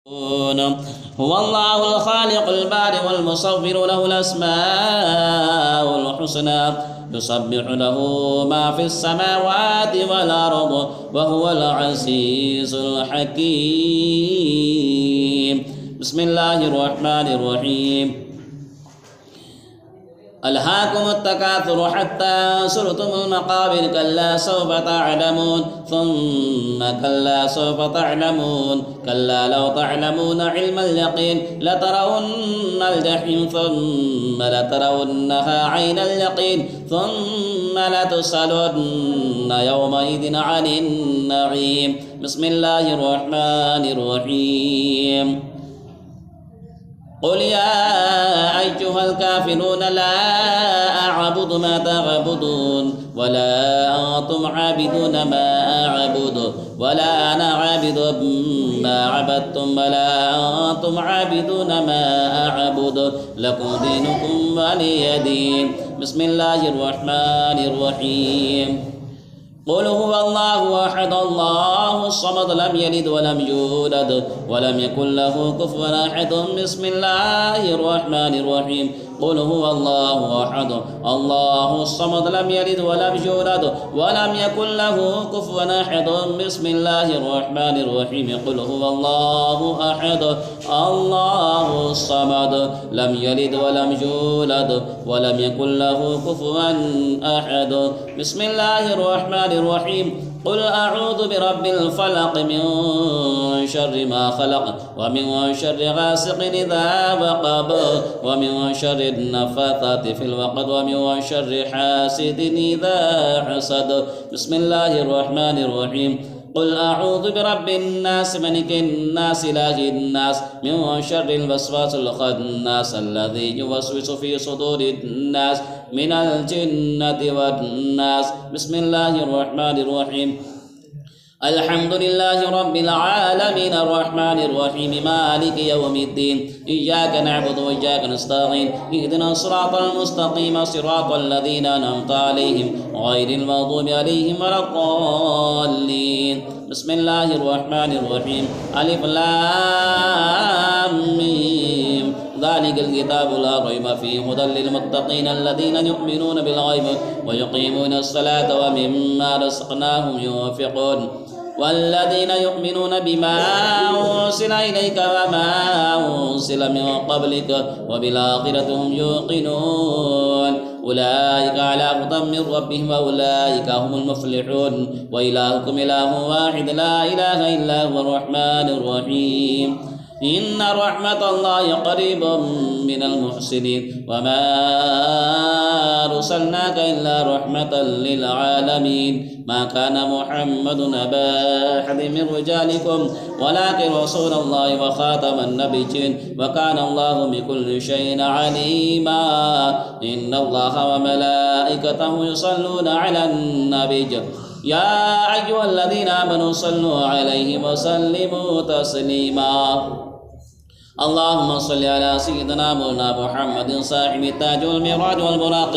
هو الله الخالق البارئ المصور له الأسماء الحسنى يسبح له ما في السماوات والأرض وهو العزيز الحكيم. بسم الله الرحمن الرحيم. ألهاكم التكاثر حتى زرتم المقابر كلا سوف تعلمون ثم كلا سوف تعلمون كلا لو تعلمون علم اليقين لترون الجحيم ثم لترونها عين اليقين ثم لتسألن يومئذ عن النعيم. بسم الله الرحمن الرحيم. قل يا أيها الكافرون لا أعبد ما تعبدون ولا أنتم عابدون ما أعبد ولا أنا عابد ما عبدتم ولا أنتم عابدون ما أعبد لكم دينكم ولي دين. بسم الله الرحمن الرحيم. قل هو الله أحد الله الصمد لم يلد ولم يولد ولم يكن له كفوا أحد. بسم الله الرحمن الرحيم. قل هو الله أحد الله الصمد لم يلد ولم يولد ولم يكن له كفوا أحد. بسم الله الرحمن الرحيم. قل هو الله أحد الله الصمد لم يلد ولم يولد ولم يكن له كفوا أحد. بسم الله الرحمن الرحيم. قل أعوذ برب الفلق من شر ما خلق ومن شر غاسق إذا وقب ومن شر النفاثات في العقد ومن شر حاسد إذا حسد. بسم الله الرحمن الرحيم. قل أعوذ برب الناس ملك الناس إله الناس من شر الوسواس الخناس الذي يوسوس في صدور الناس من الجنة والناس. بسم الله الرحمن الرحيم. الحمد لله رب العالمين الرحمن الرحيم مالك يوم الدين إياك نعبد وإياك نستعين اهدنا الصراط المستقيم صراط الذين أنعمت عليهم غير المغضوب عليهم ولا الضالين. بسم الله الرحمن الرحيم. ألف لام ميم ذلك الكتاب لا ريب فيه هدى للمتقين الذين يؤمنون بالغيب ويقيمون الصلاة ومما رزقناهم ينفقون والذين يؤمنون بما أنزل إليك وما أنزل من قبلك وبالآخرة هم يوقنون أولئك على هدى من ربهم وأولئك هم المفلحون. وإلهكم إله واحد لا إله إلا هو الرحمن الرحيم. إن رحمة الله قريب من المحسنين وما أرسلناك إلا رحمة للعالمين. ما كان محمد أبا أحد من رجالكم ولكن رسول الله وخاتم النبيين وكان الله بكل شيء عليما. إن الله وملائكته يصلون على النبي يا أيها الذين آمنوا صلوا عليه وسلموا تسليما. اللهم صل على سيدنا مولانا محمد صاحب التاج والمعراج والبراق